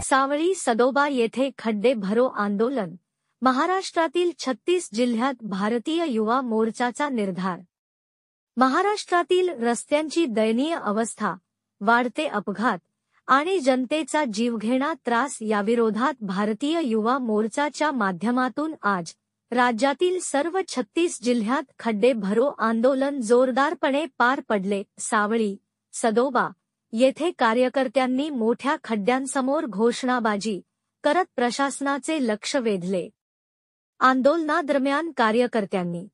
सावळी सदोबा येथे खड्डे भरो आंदोलन, महाराष्ट्रातील 36 जिल्ह्यात भारतीय युवा मोर्चाचा निर्धार। महाराष्ट्रातील रस्त्यांची दयनीय अवस्था, वाढते अपघात आणि जनतेचा जीवघेणा त्रास याविरोधात भारतीय युवा मोर्चाच्या माध्यमातून आज राज्यातील सर्व 36 जिल्ह्यात खड्डे भरो आंदोलन जोरदारपणे पार पडले। सावळी सदोबा येथे कार्यकर्त्यांनी मोठ्या खड्ड्यांसमोर घोषणाबाजी करत प्रशासनाचे लक्ष वेधले। आंदोलनादरम्यान कार्यकर्त्यांनी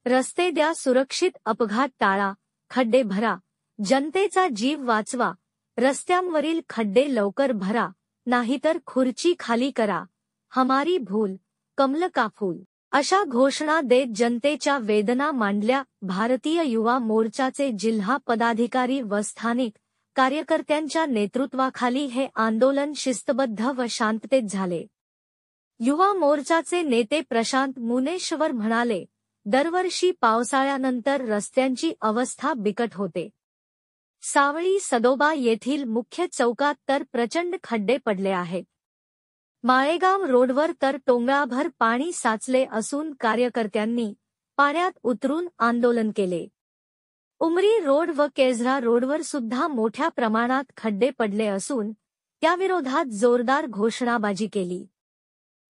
रस्ते द्या, सुरक्षित अपघात टाळा, खड्डे भरा, जनतेचा जीव वाचवा, रस्त्यांवरील खड्डे लवकर भरा, नाहीतर खुर्ची खाली करा, हमारी भूल, कमल का फूल अशा घोषणा देत जनतेच्या वेदना मांडल्या। भारतीय युवा मोर्चाचे जिल्हा पदाधिकारी व स्थानिक कार्यकर्त्यांच्या नेतृत्वाखाली हे आंदोलन शिस्तबद्ध व शांततेत झाले। युवा मोर्चाचे नेते प्रशांत मुनेश्वर म्हणाले, दरवर्षी पावसाळ्यानंतर रस्त्यांची अवस्था बिकट होते। सावळी सदोबा येथील मुख्य चौकात तर प्रचंड खड्डे पडले आहेत। माळेगाव रोडवर तर टोंगळाभर पाणी साचले असून कार्यकर्त्यांनी पाण्यात उतरून आंदोलन केले। उमरी रोड व केझरा रोडवर सुद्धा मोठ्या प्रमाणात खड्डे पडले असून त्याविरोधात जोरदार घोषणाबाजी केली।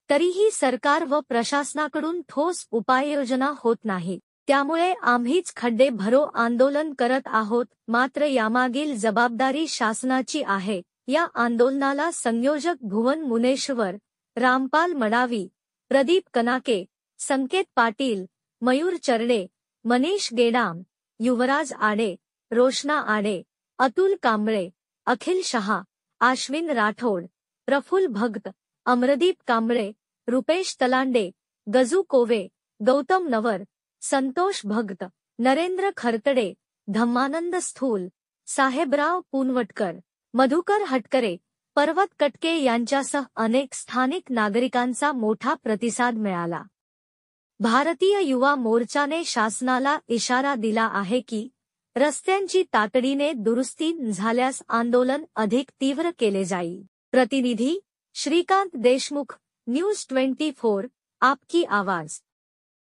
तरीही सरकार व प्रशासनाकडून ठोस उपाययोजना होत नाही। त्यामुळे आम्हीच खड्डे भरो आंदोलन करत आहोत। मात्र यामागील जबाबदारी शासनाची आहे। या आंदोलनाला संयोजक भुवन मुनेश्वर, रामपाल मडावी, प्रदीप कनाके, संकेत पाटील, मयूर चरडे, मनीष गेडाम, युवराज आडे, रोशना आडे, अतुल कांबळे, अखिल शहा, आश्विन राठोड, प्रफुल्ल भगत, अमरदीप कांबळे, रुपेश तलांडे, गजू कोवे, गौतम नवर, संतोष भगत, नरेंद्र खरतडे, धम्मानंद स्थूल, साहेबराव पुनवटकर, मधुकर हटकरे, पर्वत कटके यांच्यासह अनेक स्थानिक नागरिकांचा मोठा प्रतिसाद मिळाला। भारतीय युवा मोर्चाने शासनाला इशारा दिला आहे की रस्त्यांची तातडीने दुरुस्ती झाल्यास आंदोलन अधिक तीव्र केले जाईल। प्रतिनिधी श्रीकांत देशमुख, न्यूज 24, आपकी आवाज।